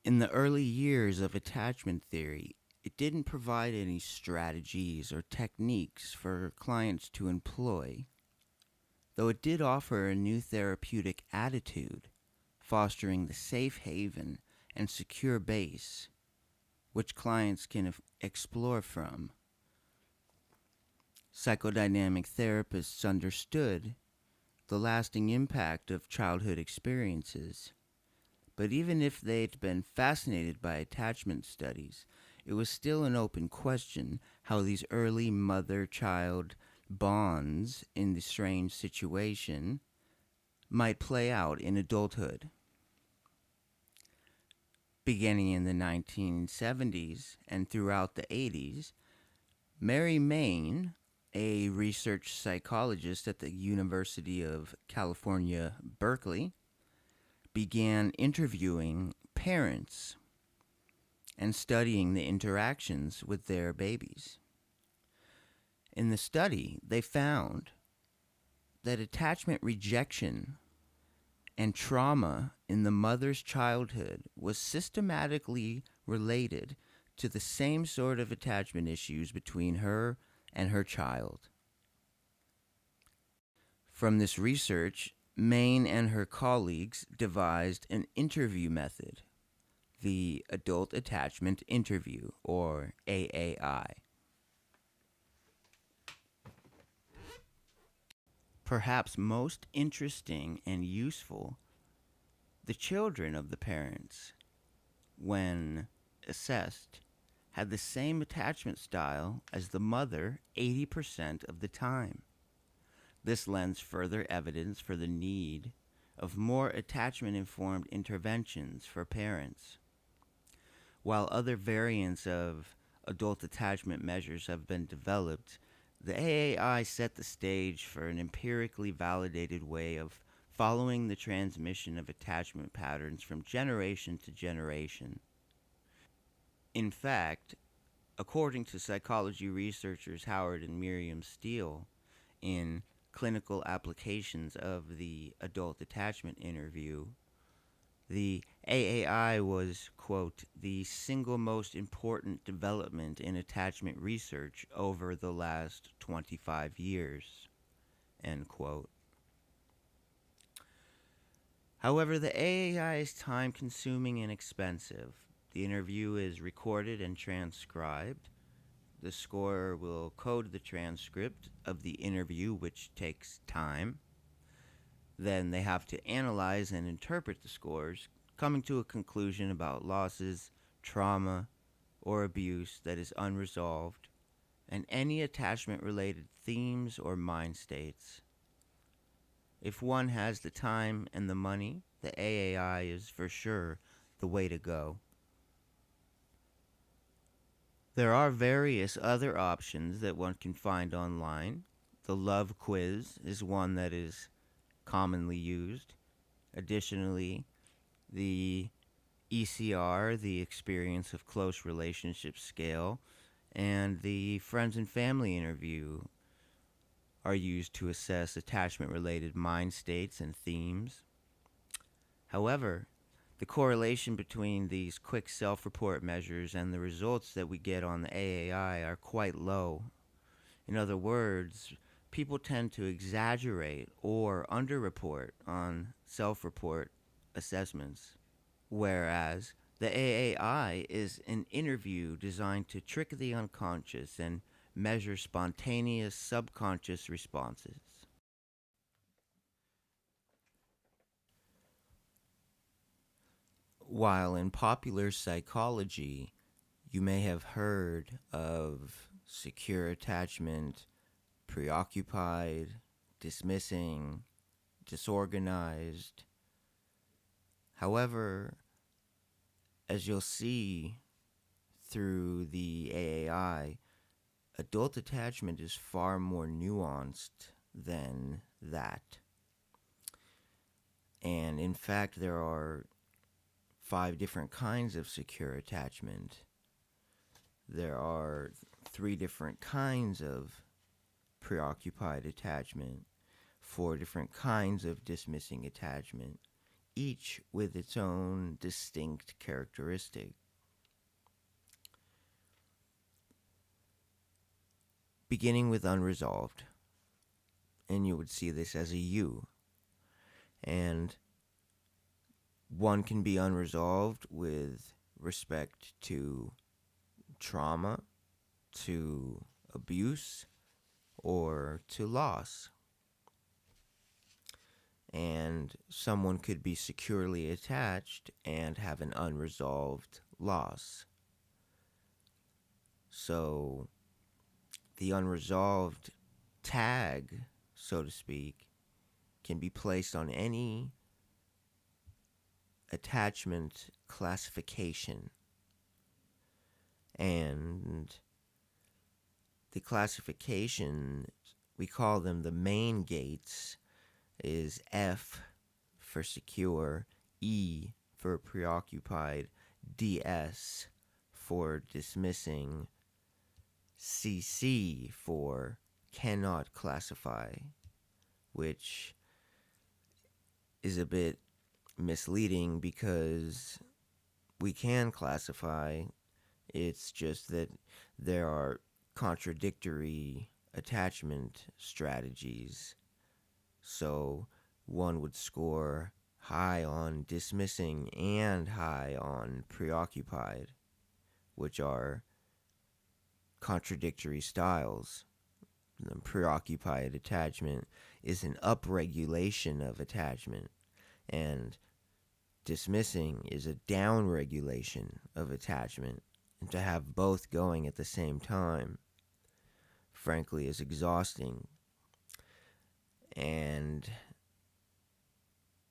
In the early years of attachment theory, it didn't provide any strategies or techniques for clients to employ, though it did offer a new therapeutic attitude, fostering the safe haven and secure base which clients can explore from. Psychodynamic therapists understood the lasting impact of childhood experiences. But even if they'd been fascinated by attachment studies, it was still an open question how these early mother child bonds in the strange situation might play out in adulthood. Beginning in the 1970s and throughout the 80s, Mary Main, a research psychologist at the University of California, Berkeley, began interviewing parents and studying the interactions with their babies. In the study, they found that attachment rejection and trauma in the mother's childhood was systematically related to the same sort of attachment issues between her and her child. From this research, Main and her colleagues devised an interview method, the Adult Attachment Interview, or AAI. Perhaps most interesting and useful, the children of the parents, when assessed, had the same attachment style as the mother 80% of the time. This lends further evidence for the need of more attachment-informed interventions for parents. While other variants of adult attachment measures have been developed, the AAI set the stage for an empirically validated way of following the transmission of attachment patterns from generation to generation. In fact, according to psychology researchers Howard and Miriam Steele, in Clinical Applications of the Adult Attachment Interview, the AAI was, quote, the single most important development in attachment research over the last 25 years, end quote. However, the AAI is time consuming and expensive. The interview is recorded and transcribed. The scorer will code the transcript of the interview, which takes time. Then they have to analyze and interpret the scores, coming to a conclusion about losses, trauma, or abuse that is unresolved, and any attachment-related themes or mind states. If one has the time and the money, the AAI is for sure the way to go. There are various other options that one can find online. The Love Quiz is one that is commonly used. Additionally, the ECR, the Experience of Close Relationships Scale, and the Friends and Family Interview are used to assess attachment-related mind states and themes. However, the correlation between these quick self-report measures and the results that we get on the AAI are quite low. In other words, people tend to exaggerate or underreport on self-report assessments, whereas the AAI is an interview designed to trick the unconscious and measure spontaneous subconscious responses. While in popular psychology, you may have heard of secure attachment, preoccupied, dismissing, disorganized. However, as you'll see through the AAI, adult attachment is far more nuanced than that. And in fact, there are 5 different kinds of secure attachment. There are 3 different kinds of preoccupied attachment, 4 different kinds of dismissing attachment, each with its own distinct characteristic. Beginning with unresolved, and you would see this as a U. And one can be unresolved with respect to trauma, to abuse, or to loss. And someone could be securely attached and have an unresolved loss. So the unresolved tag, so to speak, can be placed on any attachment classification. And the classification, we call them the main gates, is F for secure, E for preoccupied, DS for dismissing, CC for cannot classify, which is a bit misleading because we can classify. It's just that there are contradictory attachment strategies. So one would score high on dismissing and high on preoccupied, which are contradictory styles. The preoccupied attachment is an upregulation of attachment, and dismissing is a downregulation of attachment. And to have both going at the same time, frankly, is exhausting. And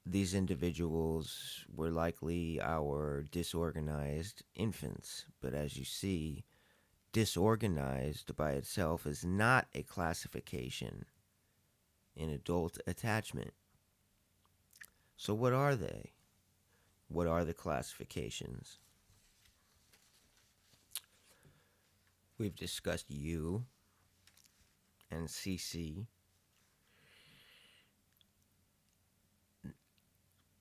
these individuals were likely our disorganized infants. But as you see, disorganized by itself is not a classification in adult attachment. So what are they? What are the classifications? We've discussed U and CC.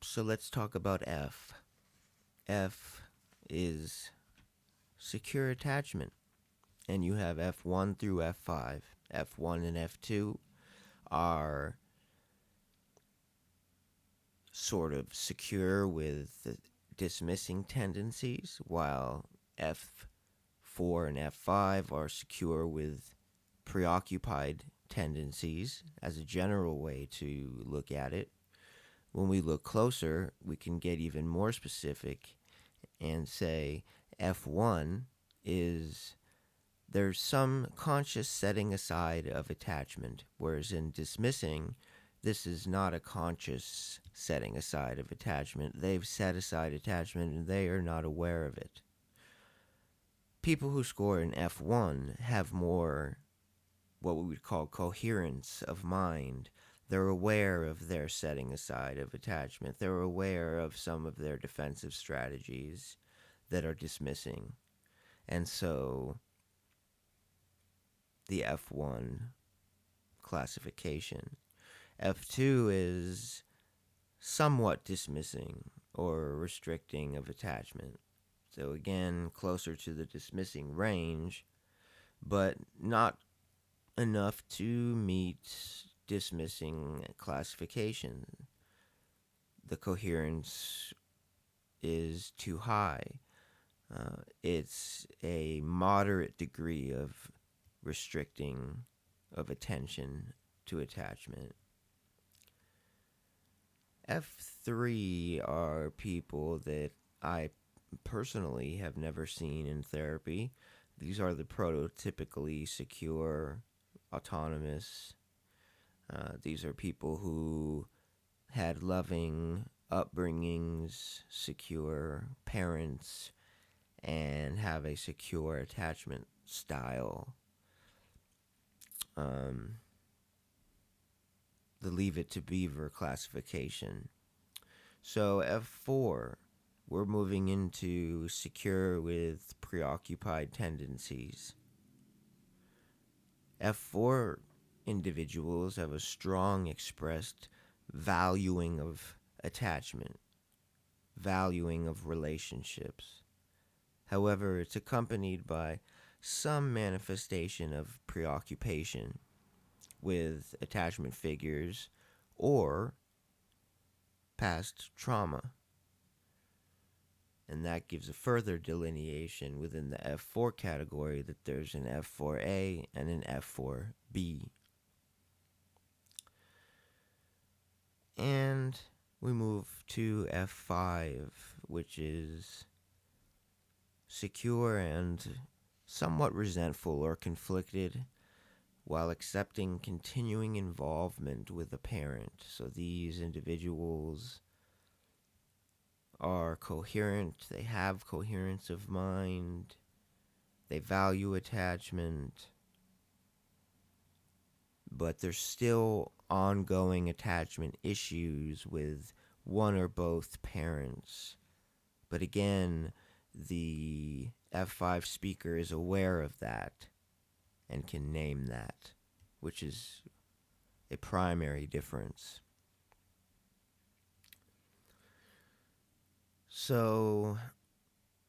So let's talk about F. F is secure attachment. And you have F1 through F5. F1 and F2 are sort of secure with dismissing tendencies, while F4 and F5 are secure with preoccupied tendencies, as a general way to look at it. When we look closer, we can get even more specific and say F1 is there's some conscious setting aside of attachment, whereas in dismissing, this is not a conscious setting aside of attachment. They've set aside attachment and they are not aware of it. People who score in F1 have more what we would call coherence of mind. They're aware of their setting aside of attachment. They're aware of some of their defensive strategies that are dismissing. And so the F1 classification. F2 is somewhat dismissing or restricting of attachment. So again, closer to the dismissing range, but not enough to meet dismissing classification. The coherence is too high. It's a moderate degree of restricting of attention to attachment. F3 are people that I personally have never seen in therapy. These are the prototypically secure, autonomous. These are people who had loving upbringings, secure parents, and have a secure attachment style. The Leave It to Beaver classification. So F4, we're moving into secure with preoccupied tendencies. F4 individuals have a strong expressed valuing of attachment. valuing of relationships. However, it's accompanied by some manifestation of preoccupation with attachment figures or past trauma. And that gives a further delineation within the F4 category that there's an F4A and an F4B. And we move to F5, which is secure and somewhat resentful or conflicted while accepting continuing involvement with a parent. So these individuals are coherent, they have coherence of mind, they value attachment, but there's still ongoing attachment issues with one or both parents. But again, the F5 speaker is aware of that and can name that, which is a primary difference. So,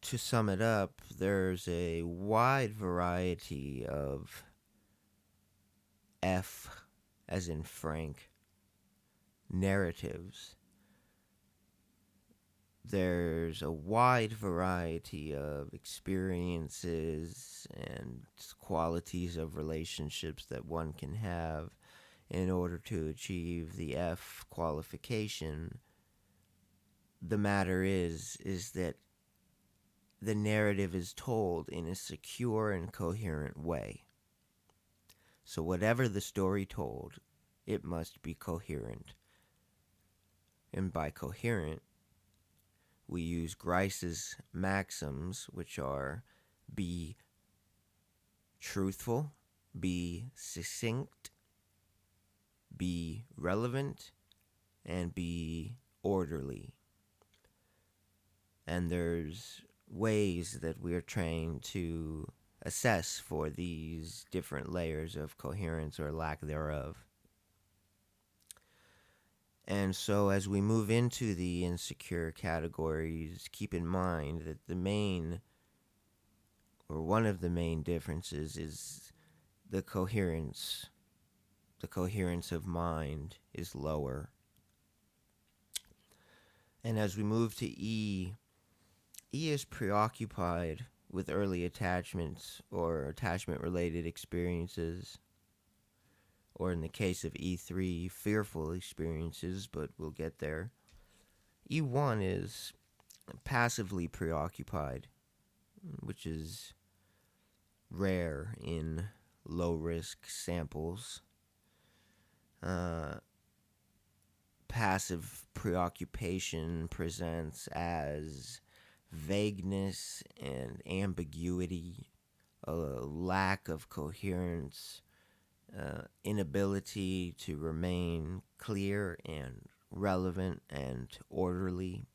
to sum it up, there's a wide variety of F, as in Frank, narratives. There's a wide variety of experiences and qualities of relationships that one can have in order to achieve the F qualification. The matter is that the narrative is told in a secure and coherent way. So whatever the story told, it must be coherent. And by coherent, we use Grice's maxims, which are be truthful, be succinct, be relevant, and be orderly. And there's ways that we're trained to assess for these different layers of coherence or lack thereof. And so as we move into the insecure categories, keep in mind that one of the main differences is the coherence. The coherence of mind is lower. And as we move to E is preoccupied with early attachments or attachment-related experiences, or in the case of E3, fearful experiences, but we'll get there. E1 is passively preoccupied, which is rare in low-risk samples. Passive preoccupation presents as vagueness and ambiguity, a lack of coherence, inability to remain clear and relevant and orderly.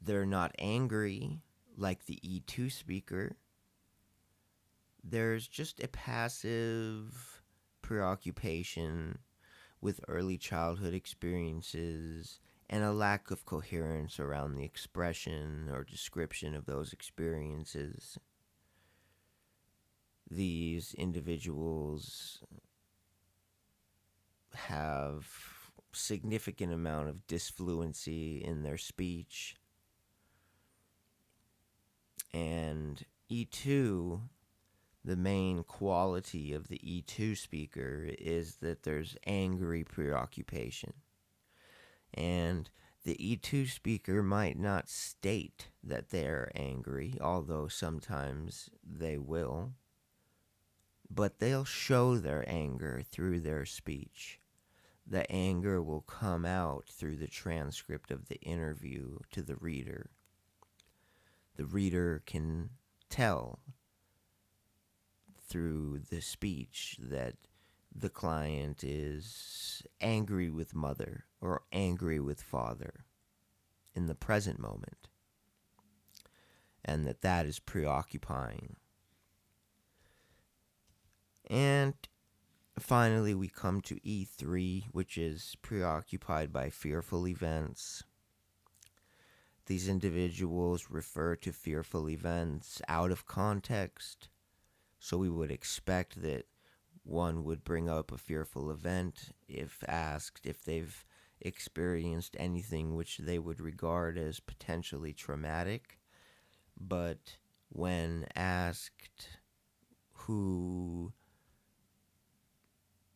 They're not angry like the E2 speaker. There's just a passive preoccupation with early childhood experiences and a lack of coherence around the expression or description of those experiences. These individuals have significant amount of disfluency in their speech. And E2, the main quality of the E2 speaker is that there's angry preoccupation. And the E2 speaker might not state that they're angry, although sometimes they will, but they'll show their anger through their speech. The anger will come out through the transcript of the interview to the reader. The reader can tell through the speech that the client is angry with mother or angry with father in the present moment, and that is preoccupying. And finally, we come to E3, which is preoccupied by fearful events. These individuals refer to fearful events out of context, so we would expect that one would bring up a fearful event if asked if they've experienced anything which they would regard as potentially traumatic. But when asked who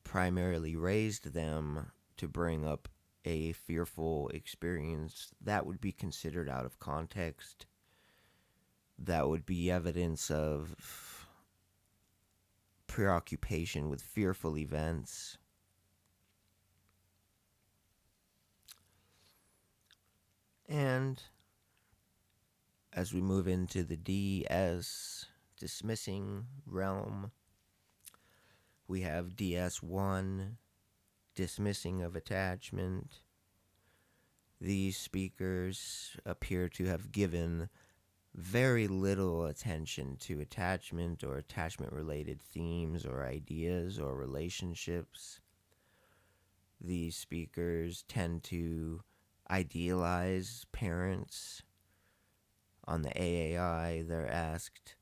primarily raised them to bring up a fearful experience, that would be considered out of context. That would be evidence of preoccupation with fearful events. And as we move into the DS dismissing realm, we have Ds1 Dismissing of Attachment. These speakers appear to have given very little attention to attachment or attachment-related themes or ideas or relationships. These speakers tend to idealize parents. On the AAI, they're asked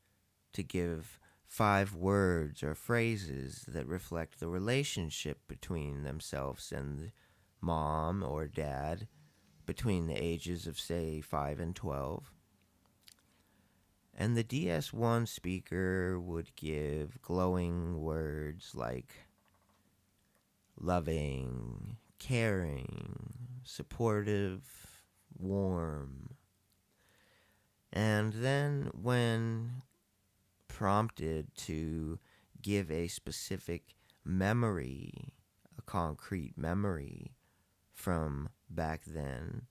to give 5 words or phrases that reflect the relationship between themselves and mom or dad between the ages of, say, 5 and 12. And the DS1 speaker would give glowing words like loving, caring, supportive, warm. And then when prompted to give a specific memory, a concrete memory from back then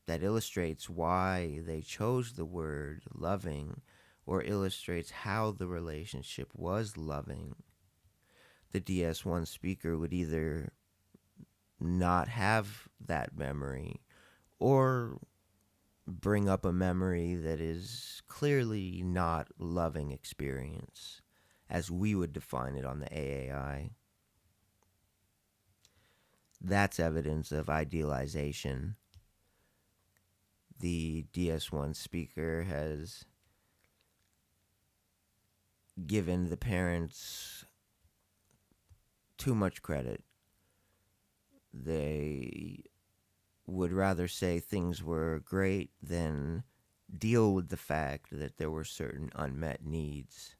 that illustrates why they chose the word loving or illustrates how the relationship was loving, the DS1 speaker would either not have that memory or bring up a memory that is clearly not loving experience as we would define it on the AAI. That's evidence of idealization. The DS1 speaker has given the parents too much credit. They would rather say things were great than deal with the fact that there were certain unmet needs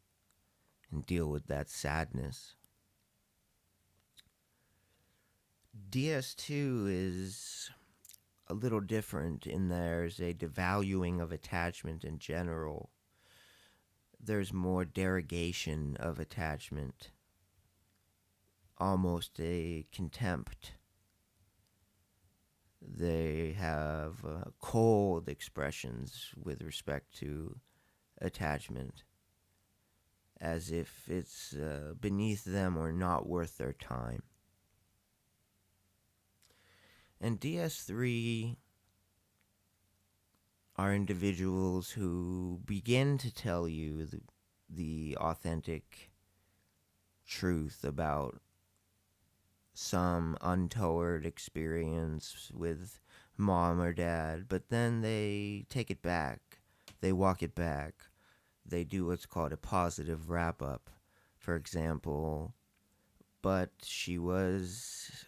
and deal with that sadness. DS2 is a little different in there's a devaluing of attachment in general. There's more derogation of attachment, almost a contempt. They have cold expressions with respect to attachment, as if it's beneath them or not worth their time. And DS3 are individuals who begin to tell you the authentic truth about some untoward experience with mom or dad, but then they take it back. They walk it back. They do what's called a positive wrap-up. For example, but she was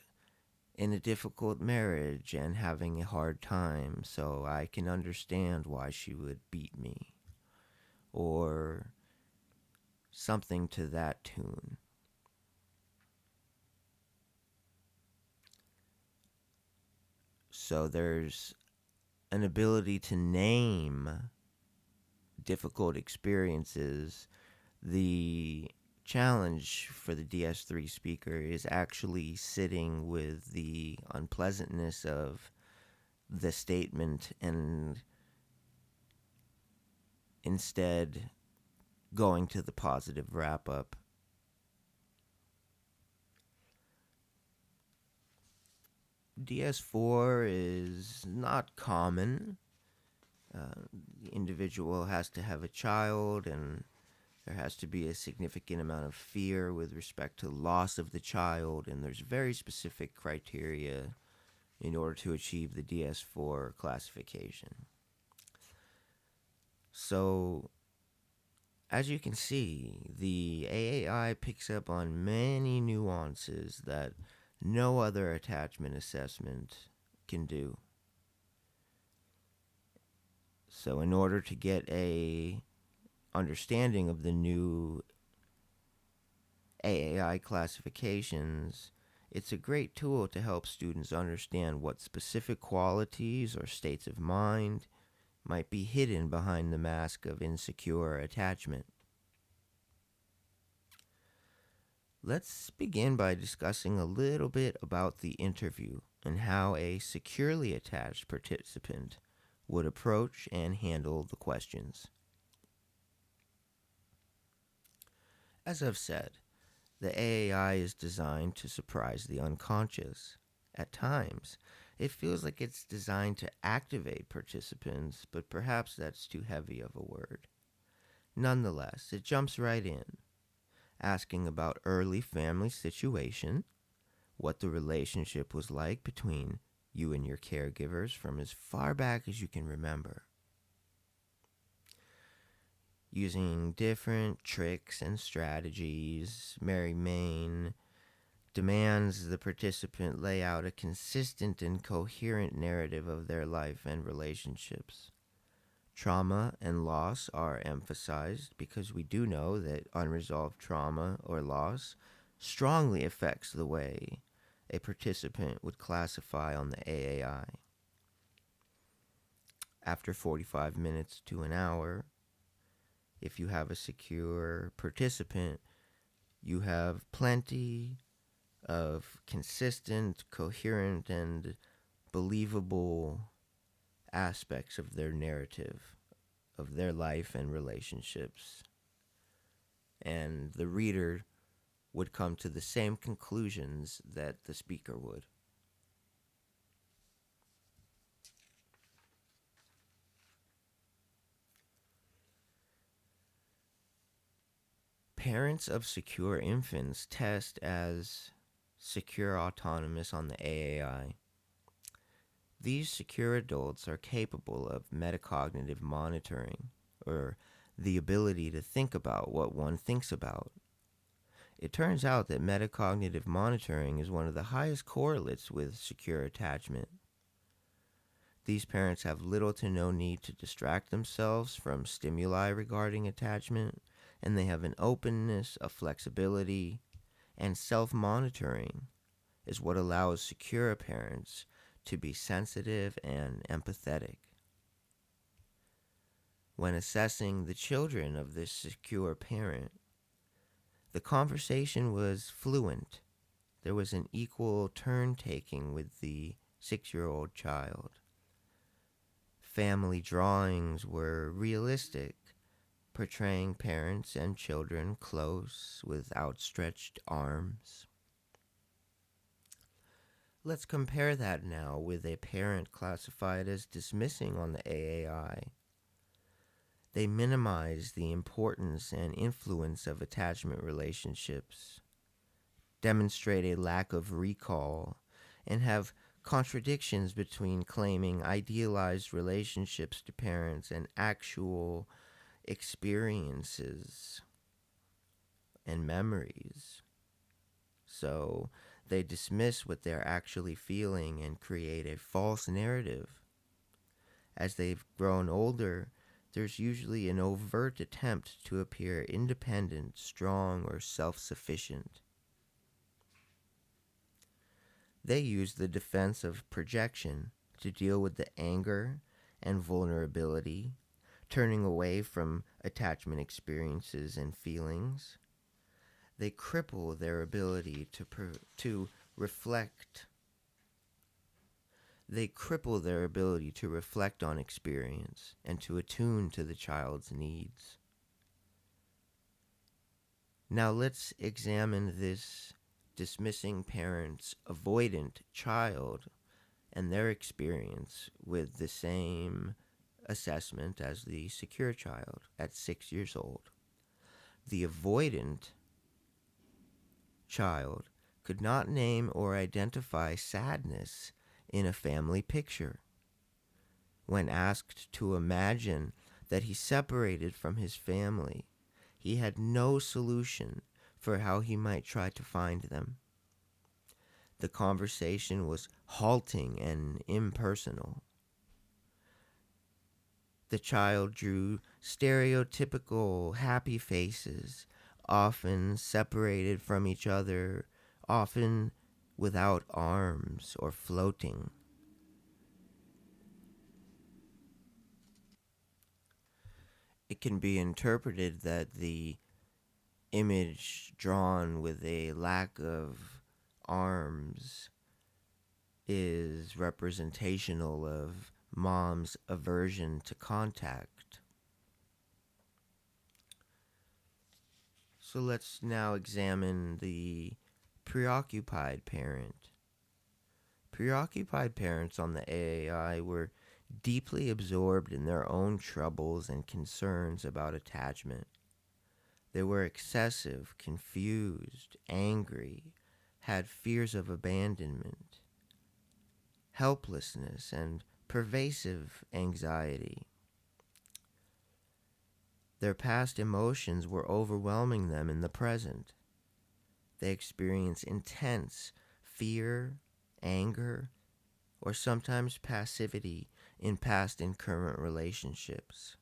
in a difficult marriage and having a hard time, so I can understand why she would beat me. Or something to that tune. So there's an ability to name difficult experiences. The challenge for the DS3 speaker is actually sitting with the unpleasantness of the statement and instead going to the positive wrap-up. DS4 is not common. The individual has to have a child, and there has to be a significant amount of fear with respect to loss of the child, and there's very specific criteria in order to achieve the DS4 classification. So, as you can see, the AAI picks up on many nuances that no other attachment assessment can do. So, in order to get a understanding of the new AAI classifications, it's a great tool to help students understand what specific qualities or states of mind might be hidden behind the mask of insecure attachment. Let's begin by discussing a little bit about the interview and how a securely attached participant would approach and handle the questions. As I've said, the AAI is designed to surprise the unconscious. At times, it feels like it's designed to activate participants, but perhaps that's too heavy of a word. Nonetheless, it jumps right in, asking about early family situation, what the relationship was like between you and your caregivers from as far back as you can remember. Using different tricks and strategies, Mary Main demands the participant lay out a consistent and coherent narrative of their life and relationships. Trauma and loss are emphasized because we do know that unresolved trauma or loss strongly affects the way a participant would classify on the AAI. After 45 minutes to an hour, if you have a secure participant, you have plenty of consistent, coherent, and believable aspects of their narrative, of their life and relationships. And the reader would come to the same conclusions that the speaker would. Parents of secure infants test as secure autonomous on the AAI. These secure adults are capable of metacognitive monitoring, or the ability to think about what one thinks about. It turns out that metacognitive monitoring is one of the highest correlates with secure attachment. These parents have little to no need to distract themselves from stimuli regarding attachment, and they have an openness, a flexibility, and self-monitoring is what allows secure parents to be sensitive and empathetic. When assessing the children of this secure parent, the conversation was fluent. There was an equal turn-taking with the 6-year-old child. Family drawings were realistic, portraying parents and children close with outstretched arms. Let's compare that now with a parent classified as dismissing on the AAI. They minimize the importance and influence of attachment relationships, demonstrate a lack of recall, and have contradictions between claiming idealized relationships to parents and actual experiences and memories. So they dismiss what they're actually feeling and create a false narrative. As they've grown older, there's usually an overt attempt to appear independent, strong, or self-sufficient. They use the defense of projection to deal with the anger and vulnerability, turning away from attachment experiences and feelings. They cripple their ability to reflect. They cripple their ability to reflect on experience and to attune to the child's needs. Now let's examine this dismissing parent's avoidant child and their experience with the same assessment as the secure child at 6 years old. The avoidant child could not name or identify sadness in a family picture. When asked to imagine that he separated from his family. He had no solution for how he might try to find them. The conversation was halting and impersonal. The child drew stereotypical happy faces, often separated from each other, often without arms or floating. It can be interpreted that the image drawn with a lack of arms is representational of mom's aversion to contact. So let's now examine the preoccupied parent. Preoccupied parents on the AAI were deeply absorbed in their own troubles and concerns about attachment. They were excessive, confused, angry, had fears of abandonment, helplessness, and pervasive anxiety. Their past emotions were overwhelming them in the present. They experienced intense fear, anger, or sometimes passivity in past and current relationships.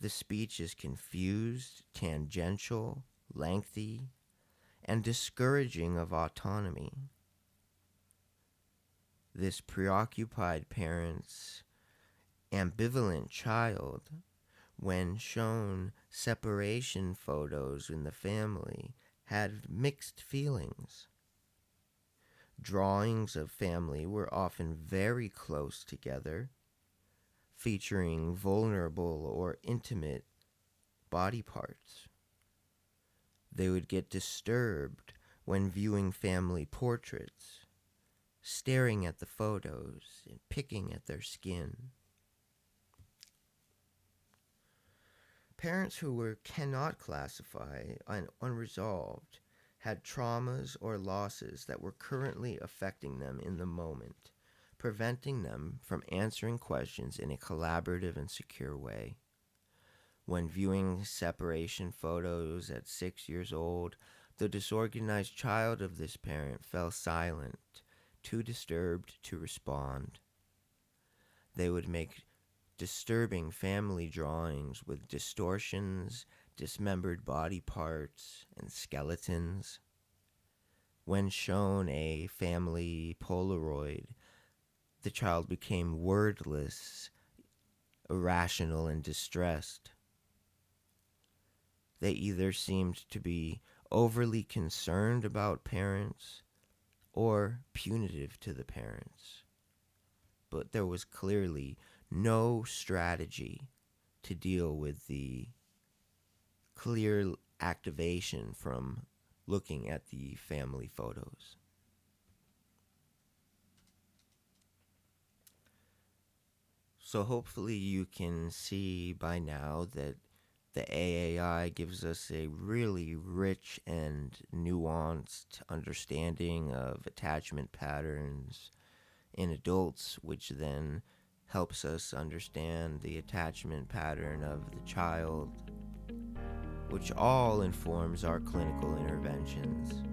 The speech is confused, tangential, lengthy, and discouraging of autonomy. This preoccupied parent's ambivalent child, when shown separation photos in the family, had mixed feelings. Drawings of family were often very close together, featuring vulnerable or intimate body parts. They would get disturbed when viewing family portraits, staring at the photos and picking at their skin. Parents who cannot classify unresolved had traumas or losses that were currently affecting them in the moment, preventing them from answering questions in a collaborative and secure way. When viewing separation photos at 6 years old, the disorganized child of this parent fell silent, too disturbed to respond. They would make disturbing family drawings with distortions, dismembered body parts, and skeletons. When shown a family Polaroid, the child became wordless, irrational, and distressed. They either seemed to be overly concerned about parents or punitive to the parents. But there was clearly no strategy to deal with the clear activation from looking at the family photos. So hopefully you can see by now that the AAI gives us a really rich and nuanced understanding of attachment patterns in adults, which then helps us understand the attachment pattern of the child, which all informs our clinical interventions.